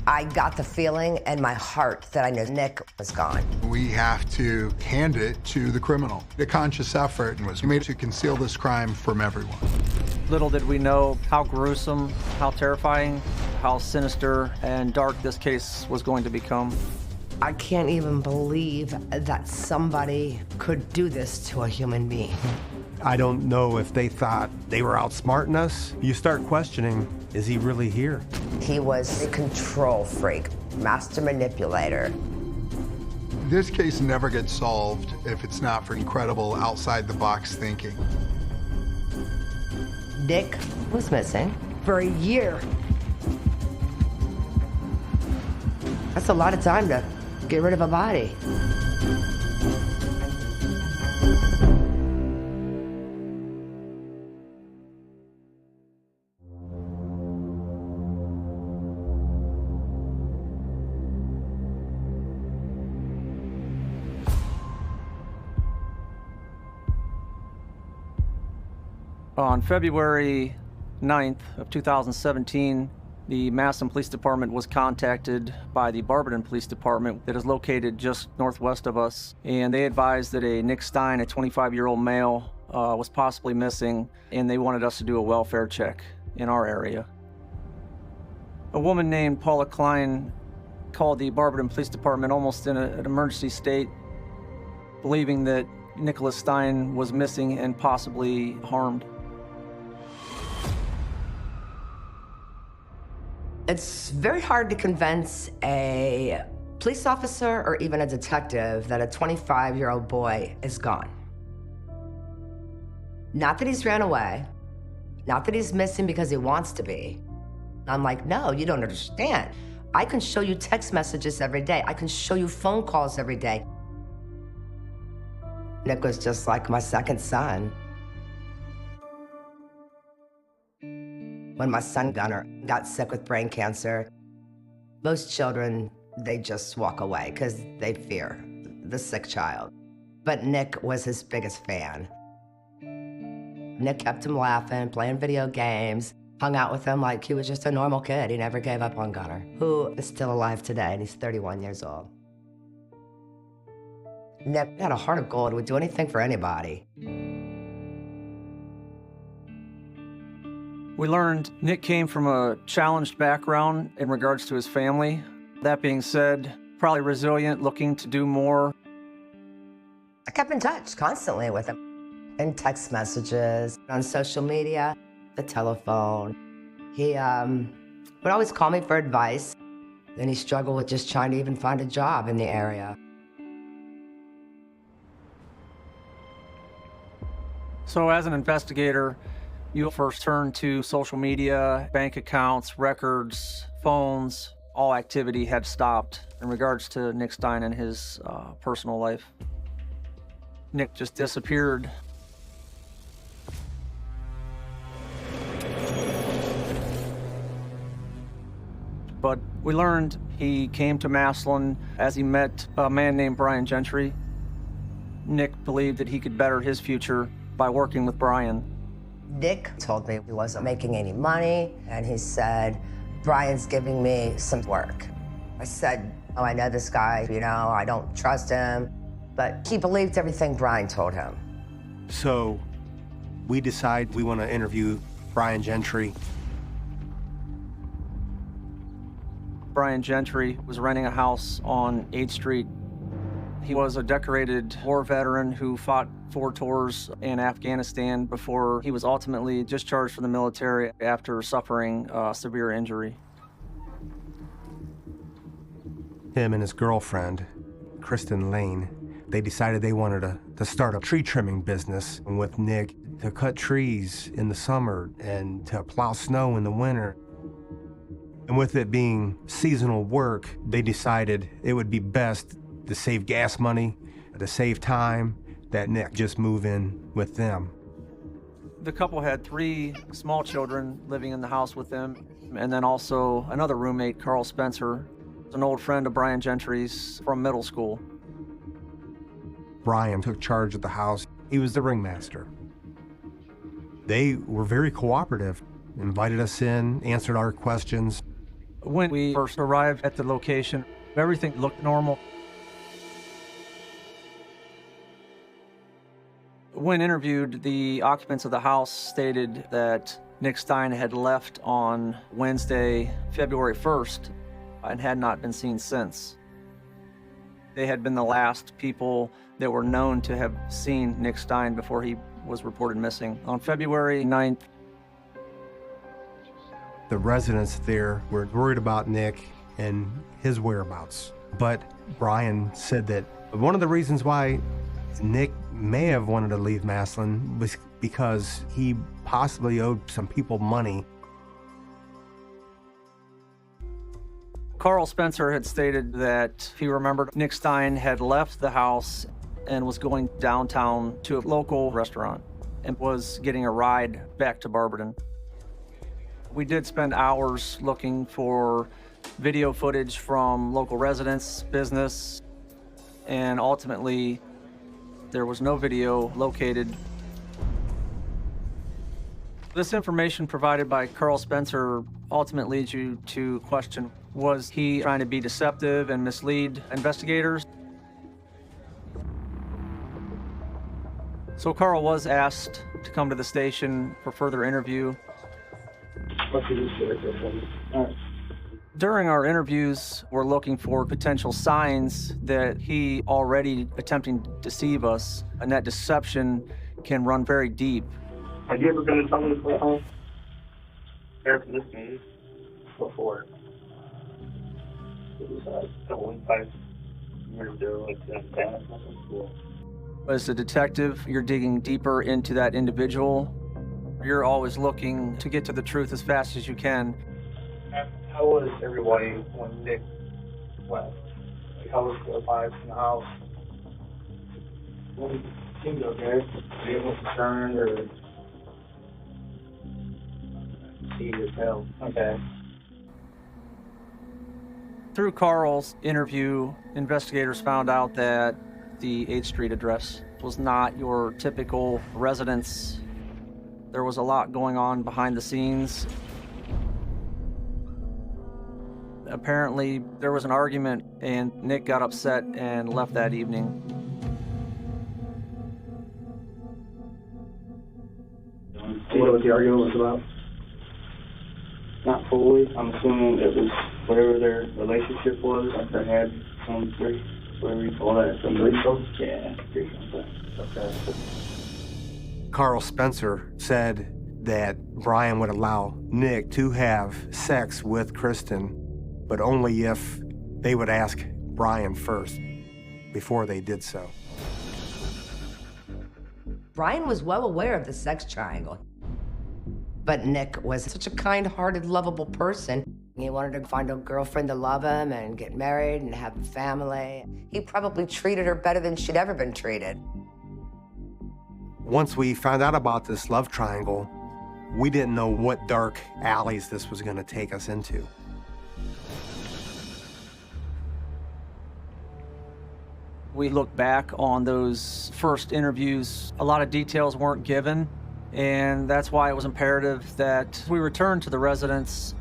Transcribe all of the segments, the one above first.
I got the feeling in my heart that I knew Nick was gone. We have to hand it to the criminal. A conscious effort was made to conceal this crime from everyone. Little did we know how gruesome, how terrifying, how sinister and dark this case was going to become. I can't even believe that somebody could do this to a human being. I don't know if they thought they were outsmarting us. You start questioning, is he really here? He was a control freak, master manipulator. This case never gets solved if it's not for incredible outside-the-box thinking. Nick was missing for a year. That's a lot of time to get rid of a body. On February 9th of 2017, the Madison Police Department was contacted by the Barberton Police Department that is located just northwest of us, and they advised that a Nick Stein, a 25-year-old male, was possibly missing, and they wanted us to do a welfare check in our area. A woman named Paula Klein called the Barberton Police Department almost in an emergency state, believing that Nicholas Stein was missing and possibly harmed. It's very hard to convince a police officer or even a detective that a 25-year-old boy is gone. Not that he's ran away, not that he's missing because he wants to be. I'm like, no, you don't understand. I can show you text messages every day. I can show you phone calls every day. Nick was just like my second son. When my son Gunnar got sick with brain cancer, most children, they just walk away because they fear the sick child. But Nick was his biggest fan. Nick kept him laughing, playing video games, hung out with him like he was just a normal kid. He never gave up on Gunnar, who is still alive today, and he's 31 years old. Nick had a heart of gold, would do anything for anybody. We learned Nick came from a challenged background in regards to his family. That being said, probably resilient, looking to do more. I kept in touch constantly with him, in text messages, on social media, the telephone. He would always call me for advice, and he struggled with just trying to even find a job in the area. So as an investigator, you first turn to social media, bank accounts, records, phones. All activity had stopped in regards to Nick Stein and his personal life. Nick just disappeared. But we learned he came to Massillon as he met a man named Brian Gentry. Nick believed that he could better his future by working with Brian. Nick told me he wasn't making any money, and he said, Brian's giving me some work. I said, oh, I know this guy, I don't trust him, but he believed everything Brian told him. So we decide we want to interview Brian Gentry. Brian Gentry was renting a house on 8th Street. He was a decorated war veteran who fought 4 tours in Afghanistan before he was ultimately discharged from the military after suffering severe injury. Him and his girlfriend, Kristen Lane, they decided they wanted to start a tree trimming business with Nick to cut trees in the summer and to plow snow in the winter. And with it being seasonal work, they decided it would be best to save gas money, to save time, that Nick just move in with them. The couple had 3 small children living in the house with them, and then also another roommate, Carl Spencer, an old friend of Brian Gentry's from middle school. Brian took charge of the house. He was the ringmaster. They were very cooperative, invited us in, answered our questions. When we first arrived at the location, everything looked normal. When interviewed, the occupants of the house stated that Nick Stein had left on Wednesday, February 1st, and had not been seen since. They had been the last people that were known to have seen Nick Stein before he was reported missing. On February 9th, The residents there were worried about Nick and his whereabouts. But Brian said that one of the reasons why Nick may have wanted to leave Massillon was because he possibly owed some people money. Carl Spencer had stated that he remembered Nick Stein had left the house and was going downtown to a local restaurant and was getting a ride back to Barberton. We did spend hours looking for video footage from local residents, business, and ultimately there was no video located. This information provided by Carl Spencer ultimately leads you to question, was he trying to be deceptive and mislead investigators? So Carl was asked to come to the station for further interview. During our interviews, we're looking for potential signs that he already attempting to deceive us, and that deception can run very deep. Have you ever been in someone's home? There for this meeting? Before. It was a one-time murder, like that or something. Cool. As a detective, you're digging deeper into that individual. You're always looking to get to the truth as fast as you can. How was everybody when Nick left? Like, how was the vibes in the house? Well, it seemed okay. They weren't concerned or... See you tell. Okay. Through Carl's interview, investigators found out that the 8th Street address was not your typical residence. There was a lot going on behind the scenes. Apparently, there was an argument, and Nick got upset and left that evening. Do you know what the argument was about? Not fully. I'm assuming it was whatever their relationship was. Like they had some whatever you call that, some threesome? Yeah, threesome. Okay. Carl Spencer said that Brian would allow Nick to have sex with Kristen, but only if they would ask Brian first before they did so. Brian was well aware of the sex triangle. But Nick was such a kind-hearted, lovable person. He wanted to find a girlfriend to love him and get married and have a family. He probably treated her better than she'd ever been treated. Once we found out about this love triangle, we didn't know what dark alleys this was going to take us into. We look back on those first interviews. A lot of details weren't given, and that's why it was imperative that we return to the residence.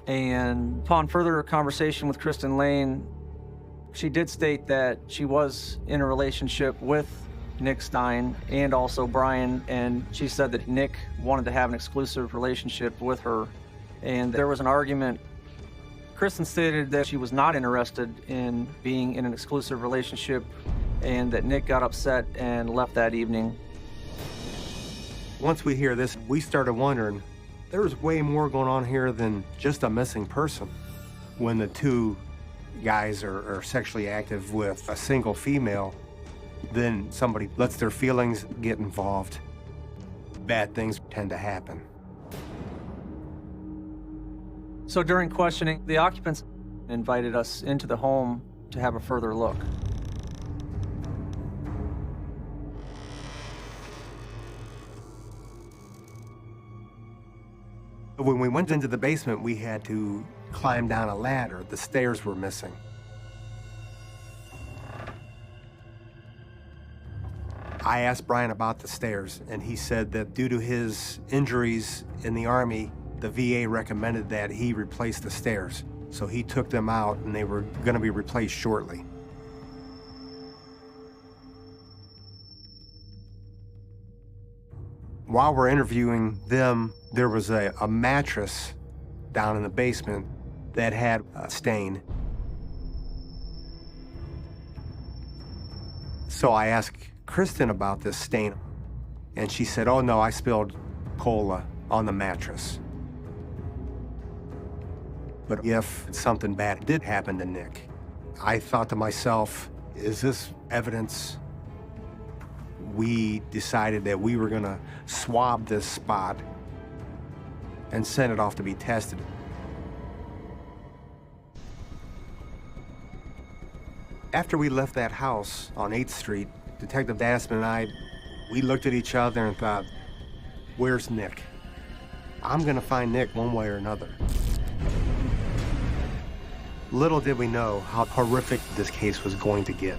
And upon further conversation with Kristen Lane, she did state that she was in a relationship with Nick Stein and also Brian, and she said that Nick wanted to have an exclusive relationship with her. And there was an argument. Kristen stated that she was not interested in being in an exclusive relationship and that Nick got upset and left that evening. Once we hear this, we started wondering, there's way more going on here than just a missing person. When the two guys are sexually active with a single female, then somebody lets their feelings get involved. Bad things tend to happen. So during questioning, the occupants invited us into the home to have a further look. When we went into the basement, we had to climb down a ladder. The stairs were missing. I asked Brian about the stairs, and he said that due to his injuries in the Army, the VA recommended that he replace the stairs. So he took them out, and they were going to be replaced shortly. While we're interviewing them, there was a mattress down in the basement that had a stain. So I asked Kristen about this stain, and she said, "Oh no, I spilled cola on the mattress." But if something bad did happen to Nick, I thought to myself, is this evidence? We decided that we were gonna swab this spot and send it off to be tested. After we left that house on 8th Street, Detective Dasman and I, we looked at each other and thought, where's Nick? I'm gonna find Nick one way or another. Little did we know how horrific this case was going to get.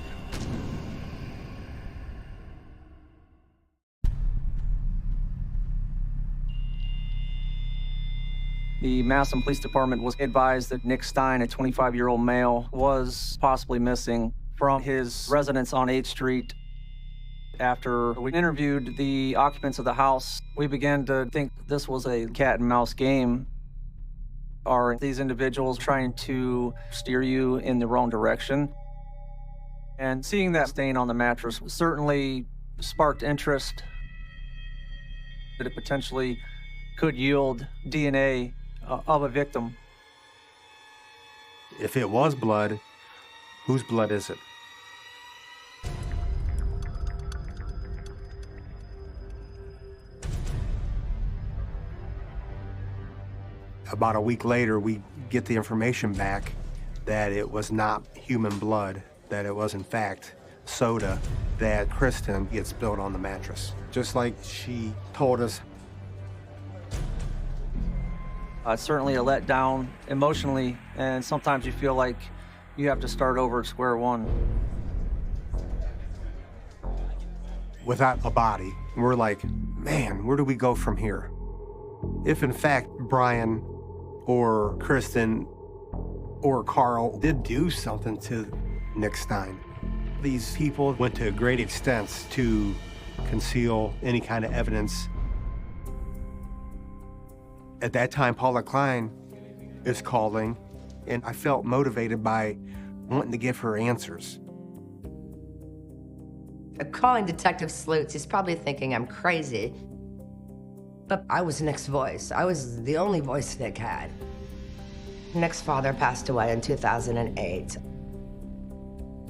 The Massillon Police Department was advised that Nick Stein, a 25-year-old male, was possibly missing from his residence on 8th Street. After we interviewed the occupants of the house, we began to think this was a cat and mouse game. Are these individuals trying to steer you in the wrong direction? And seeing that stain on the mattress certainly sparked interest that it potentially could yield DNA of a victim. If it was blood, whose blood is it? About a week later, we get the information back that it was not human blood, that it was in fact soda that Kristen had spilled on the mattress, just like she told us. Certainly a letdown emotionally, and sometimes you feel like you have to start over at square one. Without a body, we're like, man, where do we go from here? If in fact Brian or Kristen or Carl did do something to Nick Stein, these people went to great extents to conceal any kind of evidence. At that time, Paula Klein is calling, and I felt motivated by wanting to give her answers. Calling Detective Sleuts, he's probably thinking I'm crazy. But I was Nick's voice. I was the only voice Nick had. Nick's father passed away in 2008.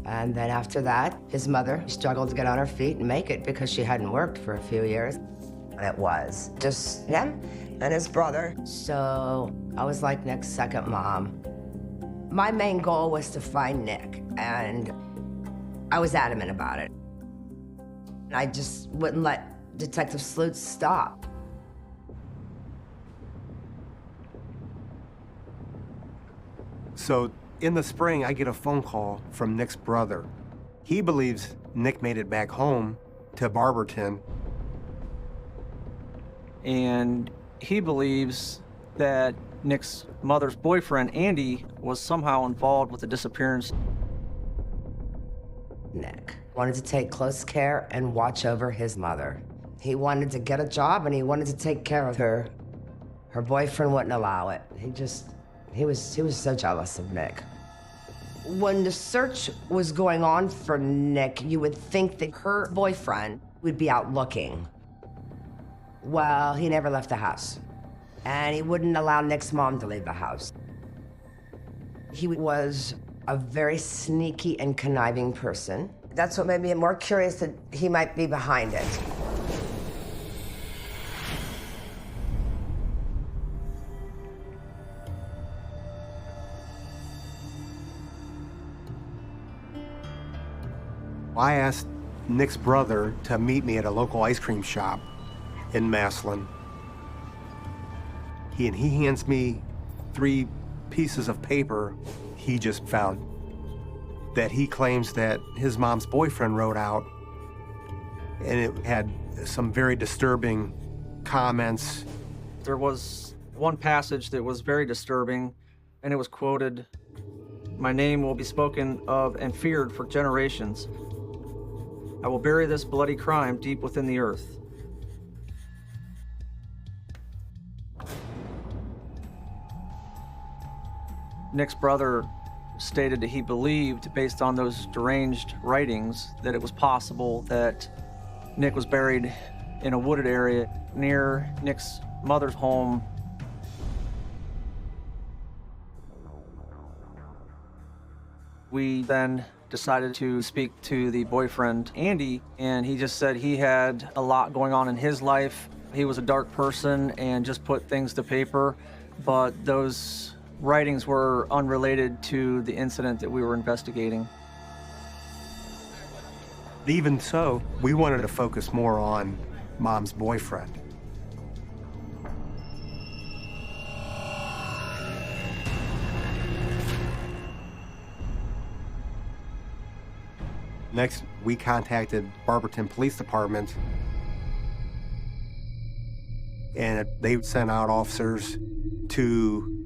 And then after that, his mother struggled to get on her feet and make it because she hadn't worked for a few years. And it was just him and his brother. So I was like Nick's second mom. My main goal was to find Nick, and I was adamant about it. I just wouldn't let Detective Sleuts stop. So in the spring, I get a phone call from Nick's brother. He believes Nick made it back home to Barberton. And he believes that Nick's mother's boyfriend, Andy, was somehow involved with the disappearance. Nick wanted to take close care and watch over his mother. He wanted to get a job and he wanted to take care of her. Her boyfriend wouldn't allow it. He was so jealous of Nick. When the search was going on for Nick, you would think that her boyfriend would be out looking. Well, he never left the house. And he wouldn't allow Nick's mom to leave the house. He was a very sneaky and conniving person. That's what made me more curious that he might be behind it. I asked Nick's brother to meet me at a local ice cream shop in Massillon. He hands me 3 pieces of paper he just found that he claims that his mom's boyfriend wrote out and it had some very disturbing comments. There was one passage that was very disturbing, and it was quoted, "My name will be spoken of and feared for generations. I will bury this bloody crime deep within the earth." Nick's brother stated that he believed, based on those deranged writings, that it was possible that Nick was buried in a wooded area near Nick's mother's home. We then decided to speak to the boyfriend, Andy, and he just said he had a lot going on in his life. He was a dark person and just put things to paper, but those writings were unrelated to the incident that we were investigating. Even so, we wanted to focus more on Mom's boyfriend. Next, we contacted Barberton Police Department, and they sent out officers to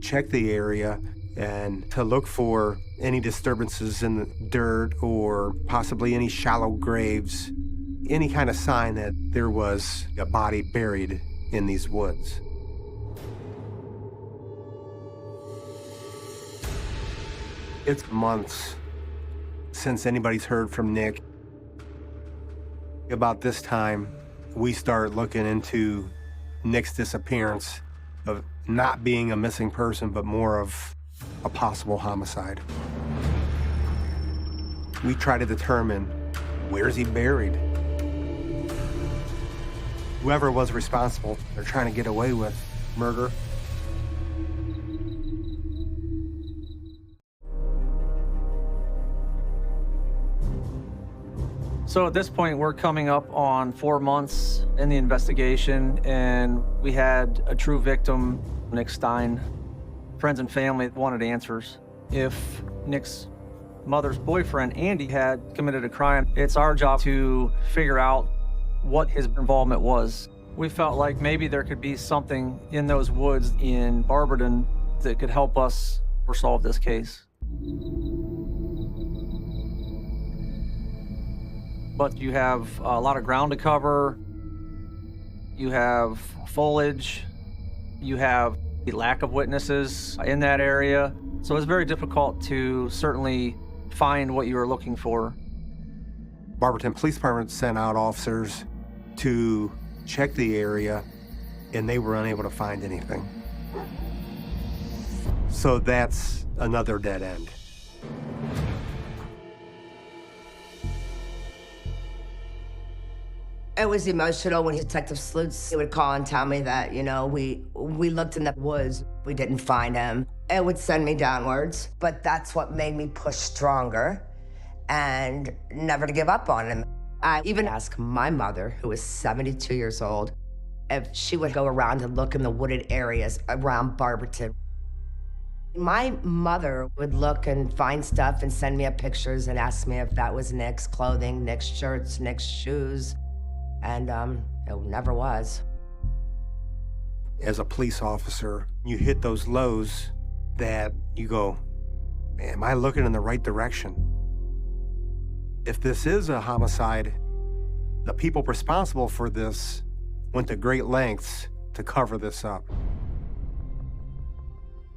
check the area and to look for any disturbances in the dirt or possibly any shallow graves, any kind of sign that there was a body buried in these woods. It's months since anybody's heard from Nick. About this time, we start looking into Nick's disappearance, of not being a missing person, but more of a possible homicide. We try to determine, where's he buried? Whoever was responsible, they're trying to get away with murder. So at this point, we're coming up on 4 months in the investigation, and we had a true victim, Nick Stein. Friends and family wanted answers. If Nick's mother's boyfriend, Andy, had committed a crime, it's our job to figure out what his involvement was. We felt like maybe there could be something in those woods in Barberton that could help us solve this case. But you have a lot of ground to cover, you have foliage, you have the lack of witnesses in that area. So it's very difficult to certainly find what you were looking for. Barberton Police Department sent out officers to check the area, and they were unable to find anything. So that's another dead end. It was emotional when Detective Slutz would call and tell me that, you know, we looked in the woods, we didn't find him. It would send me downwards, but that's what made me push stronger and never to give up on him. I even asked my mother, who was 72 years old, if she would go around and look in the wooded areas around Barberton. My mother would look and find stuff and send me up pictures and ask me if that was Nick's clothing, Nick's shirts, Nick's shoes. And it never was. As a police officer, you hit those lows that you go, am I looking in the right direction? If this is a homicide, the people responsible for this went to great lengths to cover this up.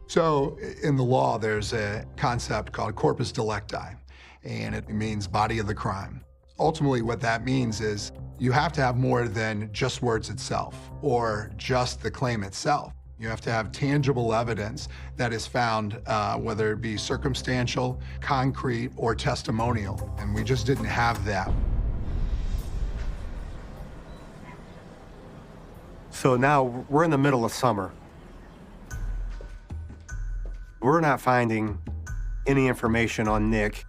So in the law, there's a concept called corpus delicti, and it means body of the crime. Ultimately, what that means is you have to have more than just words itself or just the claim itself. You have to have tangible evidence that is found, whether it be circumstantial, concrete, or testimonial, and we just didn't have that. So now we're in the middle of summer. We're not finding any information on Nick.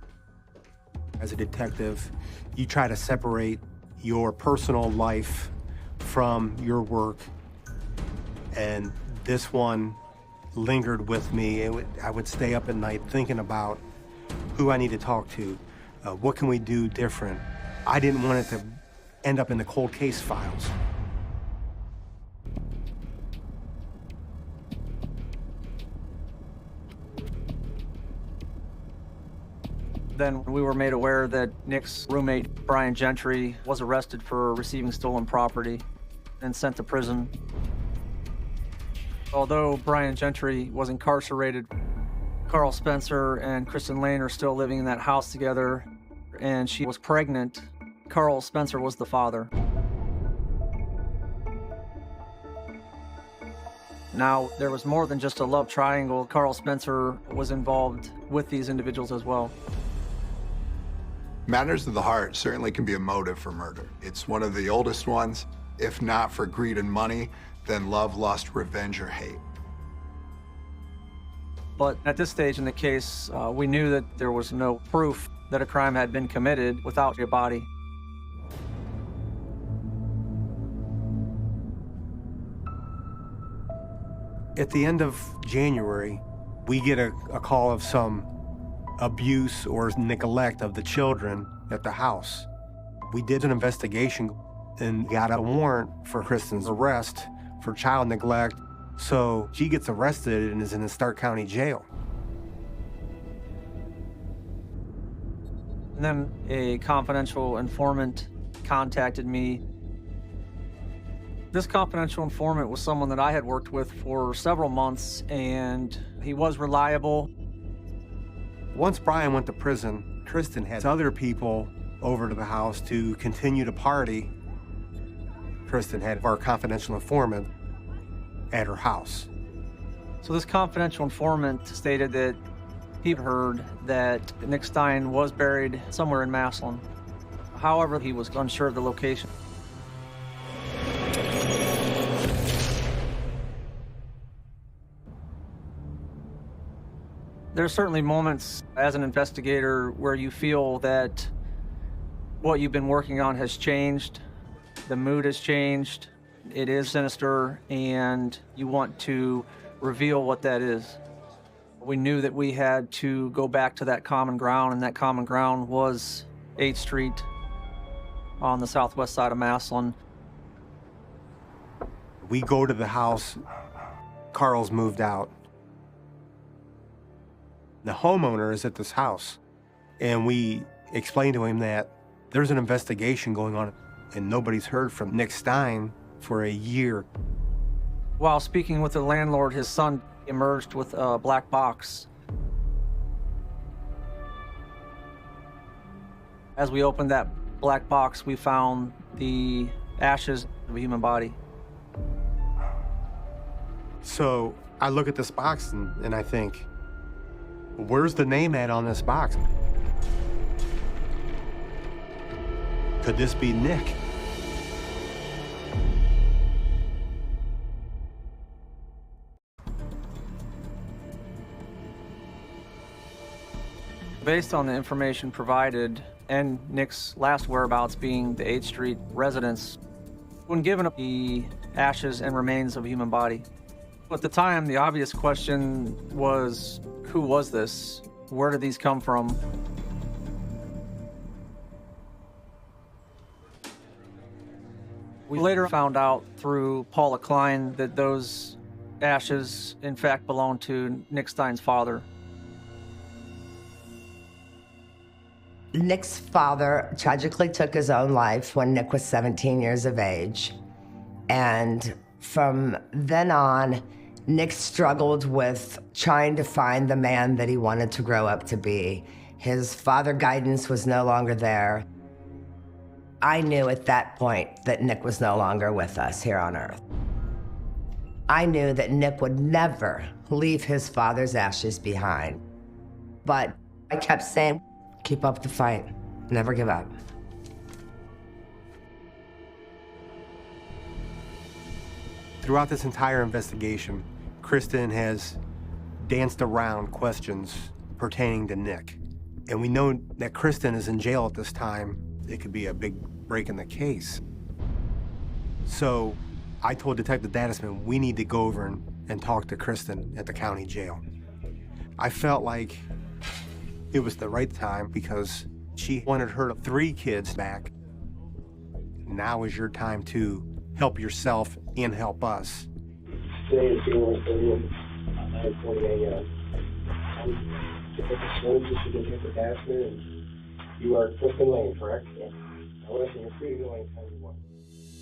As a detective, you try to separate your personal life from your work, and this one lingered with me. I would stay up at night thinking about who I need to talk to, what can we do different. I didn't want it to end up in the cold case files. Then we were made aware that Nick's roommate, Brian Gentry, was arrested for receiving stolen property and sent to prison. Although Brian Gentry was incarcerated, Carl Spencer and Kristen Lane are still living in that house together, and she was pregnant. Carl Spencer was the father. Now, there was more than just a love triangle. Carl Spencer was involved with these individuals as well. Matters of the heart certainly can be a motive for murder. It's one of the oldest ones. If not for greed and money, then love, lust, revenge, or hate. But at this stage in the case, we knew that there was no proof that a crime had been committed without a body. At the end of January, we get a call of some abuse or neglect of the children at the house. We did an investigation and got a warrant for Kristen's arrest for child neglect. So she gets arrested and is in the Stark County Jail. And then a confidential informant contacted me. This confidential informant was someone that I had worked with for several months, and he was reliable. Once Brian went to prison, Kristen had other people over to the house to continue to party. Kristen had our confidential informant at her house. So this confidential informant stated that he heard that Nick Stein was buried somewhere in Massillon. However, he was unsure of the location. There are certainly moments as an investigator where you feel that what you've been working on has changed, the mood has changed, it is sinister, and you want to reveal what that is. We knew that we had to go back to that common ground, and that common ground was 8th Street on the southwest side of Massillon. We go to the house. Carl's moved out. The homeowner is at this house, and we explained to him that there's an investigation going on, and nobody's heard from Nick Stein for a year. While speaking with the landlord, his son emerged with a black box. As we opened that black box, we found the ashes of a human body. So I look at this box and I think, where's the name at on this box? Could this be Nick? Based on the information provided and Nick's last whereabouts being the 8th Street residence, when given the ashes and remains of a human body. At the time, the obvious question was, who was this? Where did these come from? We later found out through Paula Klein that those ashes, in fact, belonged to Nick Stein's father. Nick's father tragically took his own life when Nick was 17 years of age. And from then on, Nick struggled with trying to find the man that he wanted to grow up to be. His father guidance was no longer there. I knew at that point that Nick was no longer with us here on Earth. I knew that Nick would never leave his father's ashes behind. But I kept saying, keep up the fight, never give up. Throughout this entire investigation, Kristen has danced around questions pertaining to Nick. And we know that Kristen is in jail at this time. It could be a big break in the case. So I told Detective Dadisman, we need to go over and talk to Kristen at the county jail. I felt like it was the right time because she wanted her 3 kids back. Now is your time to help yourself and help us. Today is January 30th, 9:40 a.m. I'm to take a swim just to get here for Casper, and you are Kristen Lane, correct? Yes. I want to see your free to go anytime you want.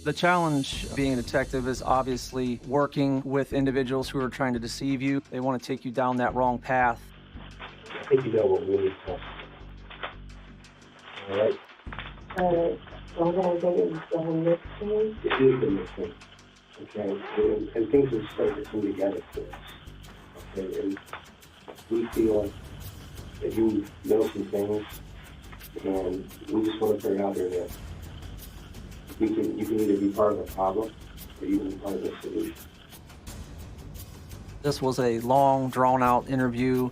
The challenge being a detective is obviously working with individuals who are trying to deceive you. They want to take you down that wrong path. I think you know what we need to. All right? So I think it was the mixing. It is the mixing. Okay? And things are starting to come together for us. Okay? And we feel that you know some things, and we just want to put it out there that you can either be part of the problem or you can be part of the solution. This was a long, drawn-out interview.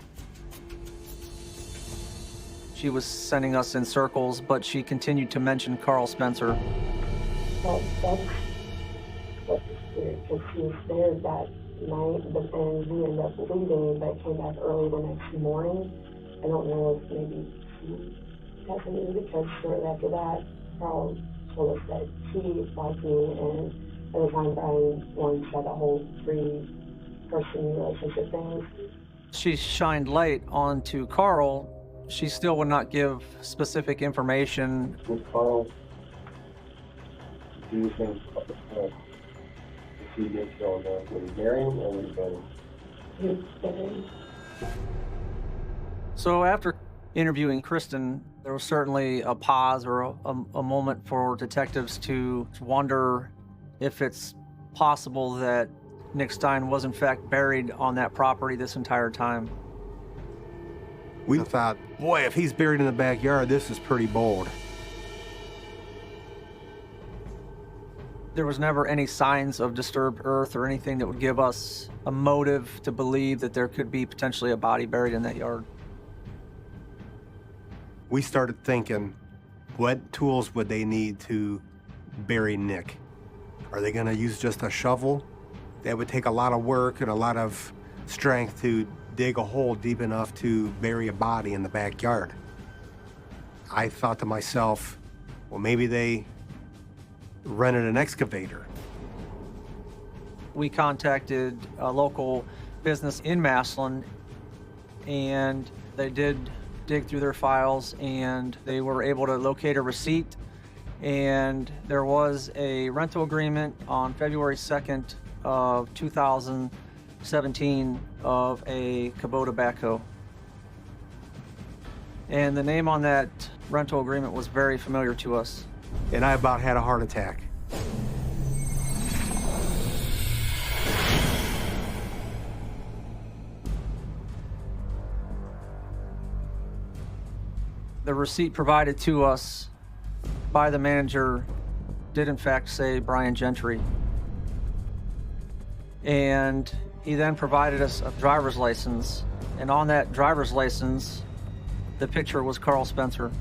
She was sending us in circles, but she continued to mention Carl Spencer. So that's what because he was there that night, but then we ended up leaving, but came back early the next morning. I don't know if maybe he had to leave because shortly after that, Carl told us that he liked me, and at the time Brian wanted to start that whole three-person relationship thing. She shined light onto Carl. She still would not give specific information. With Carl, do you think if he did show up, would he marry him or would he bury him? He was there. So after interviewing Kristen, there was certainly a pause or a moment for detectives to wonder if it's possible that Nick Stein was in fact buried on that property this entire time. We thought, boy, if he's buried in the backyard, this is pretty bold. There was never any signs of disturbed earth or anything that would give us a motive to believe that there could be potentially a body buried in that yard. We started thinking, what tools would they need to bury Nick? Are they gonna use just a shovel? That would take a lot of work and a lot of strength to dig a hole deep enough to bury a body in the backyard. I thought to myself, well, maybe they rented an excavator. We contacted a local business in Massillon, and they did dig through their files, and they were able to locate a receipt, and there was a rental agreement on February 2nd of 2017 of a Kubota backhoe. And the name on that rental agreement was very familiar to us. And I about had a heart attack. The receipt provided to us by the manager did in fact say Brian Gentry. And he then provided us a driver's license. And on that driver's license, the picture was Carl Spencer.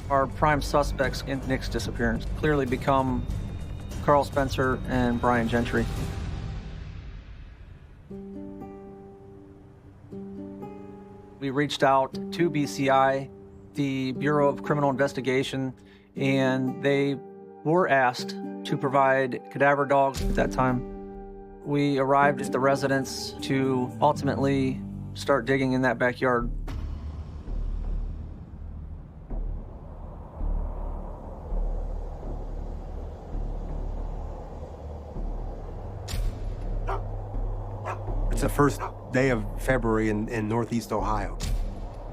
Our prime suspects in Nick's disappearance clearly become Carl Spencer and Brian Gentry. We reached out to BCI, the Bureau of Criminal Investigation, and they were asked to provide cadaver dogs at that time. We arrived at the residence to ultimately start digging in that backyard. It's the first day of February in Northeast Ohio.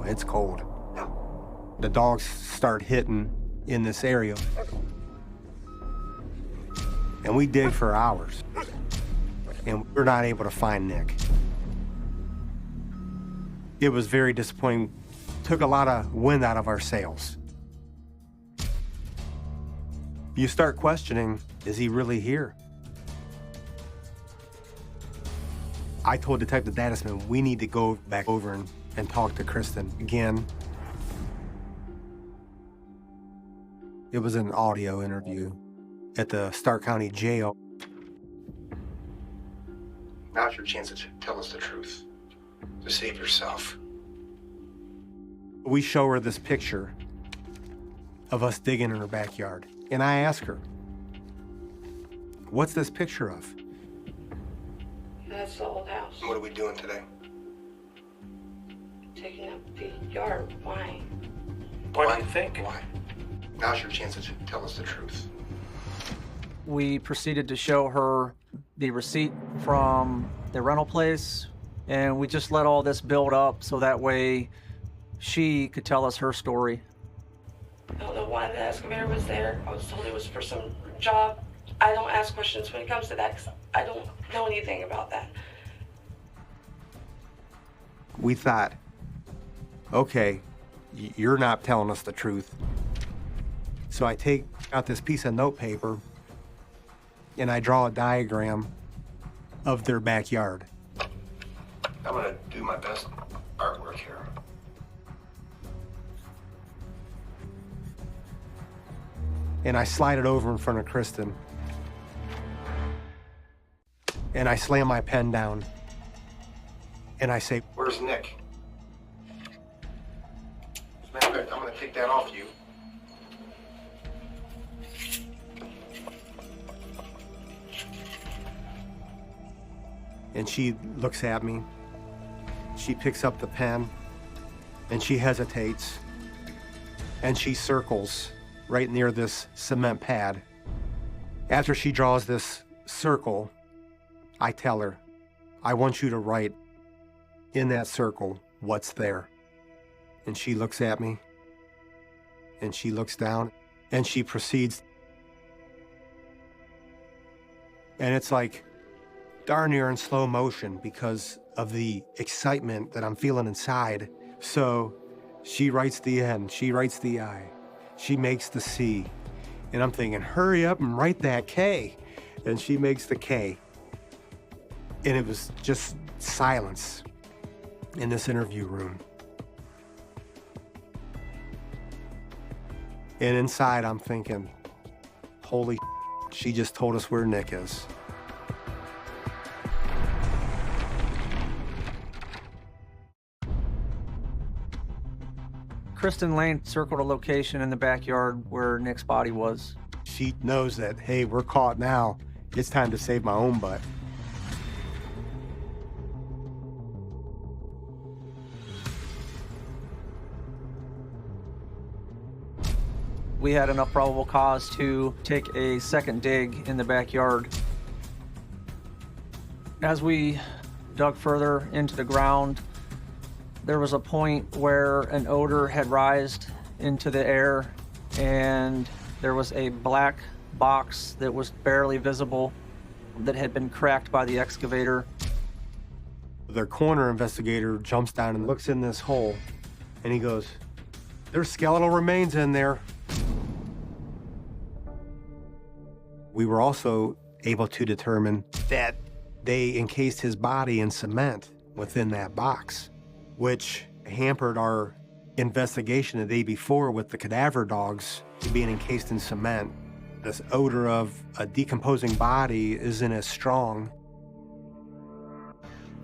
It's cold. The dogs start hitting in this area. And we dig for hours. And we're not able to find Nick. It was very disappointing. Took a lot of wind out of our sails. You start questioning, is he really here? I told Detective Dadisman, we need to go back over and talk to Kristen again. It was an audio interview at the Stark County Jail. Now's your chance to tell us the truth, to save yourself. We show her this picture of us digging in her backyard. And I ask her, what's this picture of? That's the old house. What are we doing today? Taking up the yard. Why? What do you think? Why? Now's your chance to tell us the truth. We proceeded to show her the receipt from the rental place, and we just let all this build up so that way she could tell us her story. I don't know why the excavator was there. I was told it was for some job. I don't ask questions when it comes to that because I don't know anything about that. We thought, okay, you're not telling us the truth. So I take out this piece of note paper and I draw a diagram of their backyard. I'm gonna do my best artwork here. And I slide it over in front of Kristen. And I slam my pen down. And I say, where's Nick? As a matter of fact, I'm gonna take that off you. And she looks at me. She picks up the pen and she hesitates. And she circles right near this cement pad. After she draws this circle, I tell her, I want you to write in that circle what's there. And she looks at me and she looks down and she proceeds. And it's like darn near in slow motion because of the excitement that I'm feeling inside. So she writes the N, she writes the I, she makes the C. And I'm thinking, hurry up and write that K. And she makes the K. And it was just silence in this interview room. And inside I'm thinking, holy shit, she just told us where Nick is. Kristen Lane circled a location in the backyard where Nick's body was. She knows that, hey, we're caught now. It's time to save my own butt. We had enough probable cause to take a second dig in the backyard. As we dug further into the ground, there was a point where an odor had rised into the air, and there was a black box that was barely visible that had been cracked by the excavator. The coroner investigator jumps down and looks in this hole, and he goes, there's skeletal remains in there. We were also able to determine that they encased his body in cement within that box, which hampered our investigation the day before with the cadaver dogs being encased in cement. This odor of a decomposing body isn't as strong.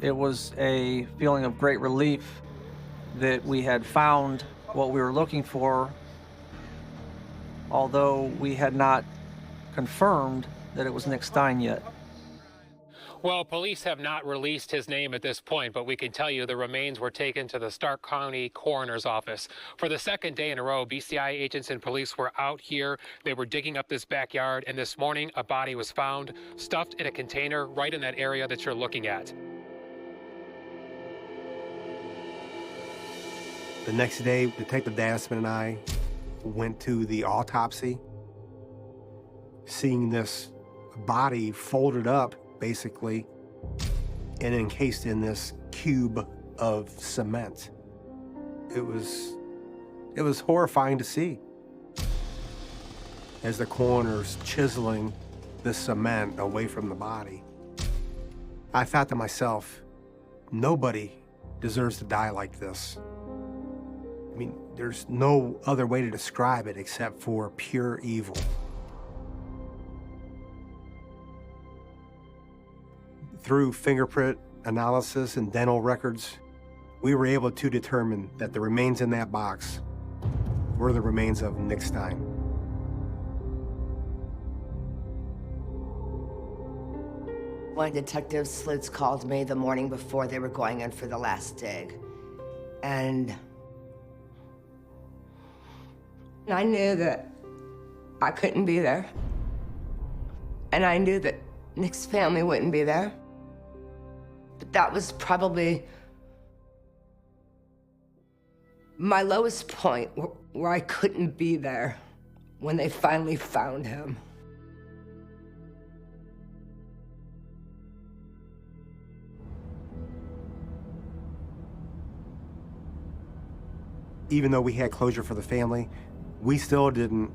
It was a feeling of great relief that we had found what we were looking for, although we had not confirmed that it was Nick Stein yet. Well, police have not released his name at this point, but we can tell you the remains were taken to the Stark County Coroner's Office. For the second day in a row, BCI agents and police were out here. They were digging up this backyard, and this morning a body was found stuffed in a container right in that area that you're looking at. The next day, Detective Danisman and I went to the autopsy, seeing this body folded up, basically, and encased in this cube of cement. It was horrifying to see. As the coroner's chiseling the cement away from the body, I thought to myself, nobody deserves to die like this. I mean, there's no other way to describe it except for pure evil. Through fingerprint analysis and dental records, we were able to determine that the remains in that box were the remains of Nick Stein. One detective sleuths called me the morning before they were going in for the last dig. And I knew that I couldn't be there. And I knew that Nick's family wouldn't be there. But that was probably my lowest point, where I couldn't be there when they finally found him. Even though we had closure for the family, we still didn't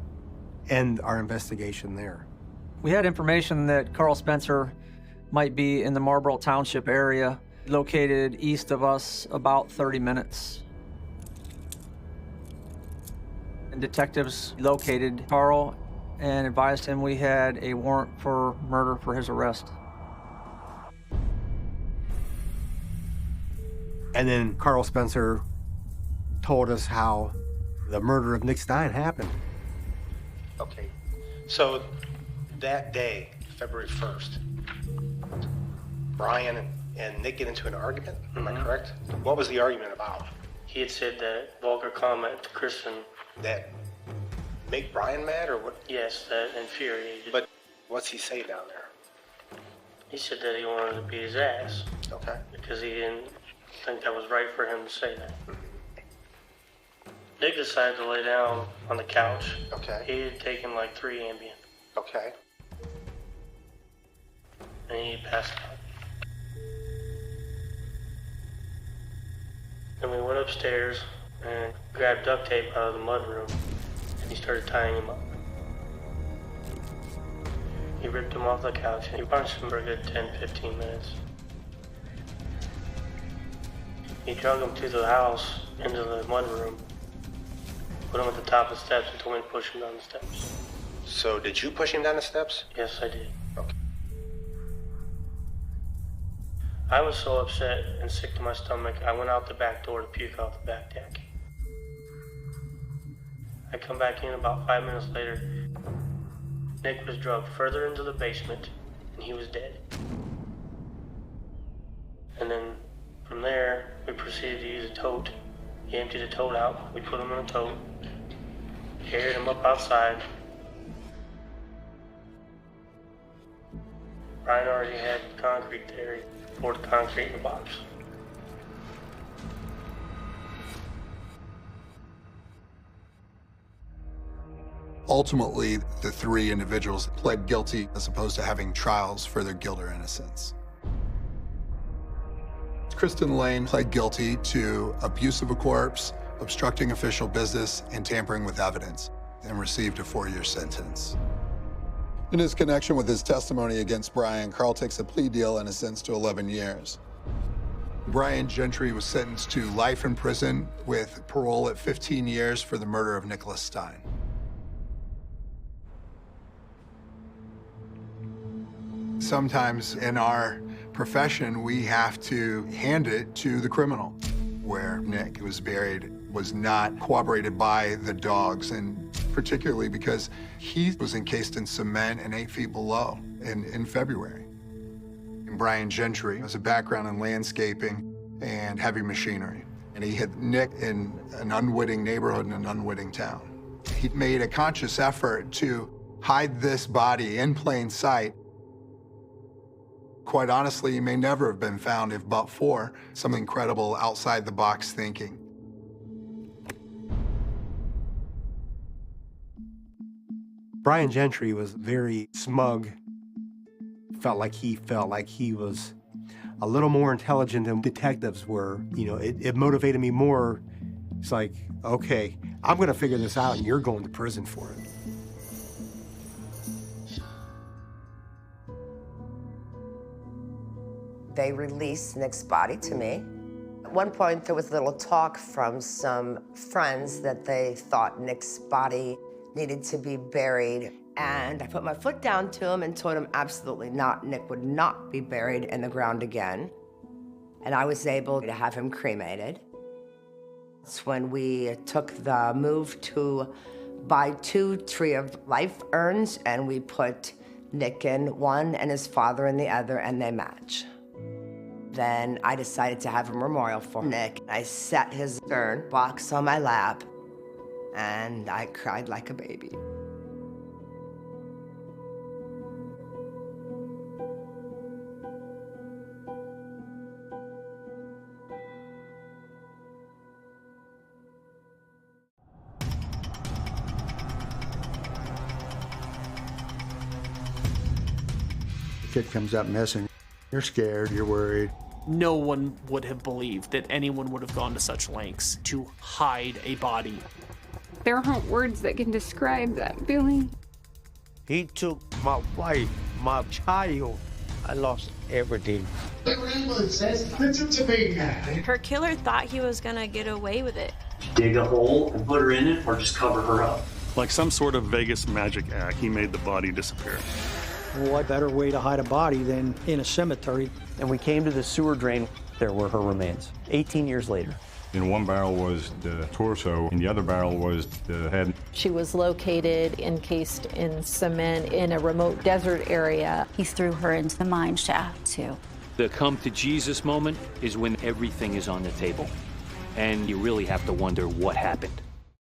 end our investigation there. We had information that Carl Spencer might be in the Marlboro Township area, located east of us about 30 minutes. And detectives located Carl and advised him we had a warrant for murder for his arrest. And then Carl Spencer told us how the murder of Nick Stein happened. Okay, so that day, February 1st, Brian and Nick get into an argument, am I correct? What was the argument about? He had said that vulgar comment to Kristen. That make Brian mad, or what? Yes, that infuriated. But what's he say down there? He said that he wanted to beat his ass. Okay. Because he didn't think that was right for him to say that. Nick decided to lay down on the couch. Okay. He had taken like 3 Ambien. Okay. And he passed out. Then we went upstairs and grabbed duct tape out of the mudroom, and he started tying him up. He ripped him off the couch and he punched him for a good 10-15 minutes. He drug him to the house, into the mudroom, put him at the top of the steps and told me to push him down the steps. So did you push him down the steps? Yes, I did. Okay. I was so upset and sick to my stomach, I went out the back door to puke off the back deck. I come back in about 5 minutes later. Nick was drugged further into the basement, and he was dead. And then from there, we proceeded to use a tote. He emptied a tote out. We put him in a tote, carried him up outside. Brian already had concrete there. He poured concrete in the box. Ultimately, the 3 individuals pled guilty as opposed to having trials for their guilt or innocence. Kristen Lane pled guilty to abuse of a corpse, obstructing official business, and tampering with evidence, and received a 4-year sentence. In his connection with his testimony against Brian, Carl takes a plea deal and is sentenced to 11 years. Brian Gentry was sentenced to life in prison with parole at 15 years for the murder of Nicholas Stein. Sometimes in our profession, we have to hand it to the criminal. Where Nick was buried was not corroborated by the dogs, and particularly because he was encased in cement and 8 feet below in February. And Brian Gentry has a background in landscaping and heavy machinery, and he hit Nick in an unwitting neighborhood in an unwitting town. He made a conscious effort to hide this body in plain sight. Quite honestly, he may never have been found if but for some incredible outside-the-box thinking. Brian Gentry was very smug. Felt like he was a little more intelligent than detectives were. You know, it motivated me more. It's like, okay, I'm gonna figure this out and you're going to prison for it. They released Nick's body to me. At one point, there was little talk from some friends that they thought Nick's body needed to be buried. And I put my foot down to him and told him absolutely not. Nick would not be buried in the ground again. And I was able to have him cremated. It's when we took the move to buy 2 Tree of Life urns, and we put Nick in one and his father in the other, and they match. Then I decided to have a memorial for Nick. I sat his urn box on my lap, and I cried like a baby. Kid comes up missing. You're scared, you're worried. No one would have believed that anyone would have gone to such lengths to hide a body. There aren't words that can describe that feeling. He took my wife, my child. I lost everything. Listen to me now. Her killer thought he was gonna get away with it. Dig a hole and put her in it, or just cover her up. Like some sort of Vegas magic act, he made the body disappear. What better way to hide a body than in a cemetery? And we came to the sewer drain. There were her remains, 18 years later. In one barrel was the torso, and the other barrel was the head. She was located encased in cement in a remote desert area. He threw her into the mine shaft, too. The come to Jesus moment is when everything is on the table. And you really have to wonder what happened.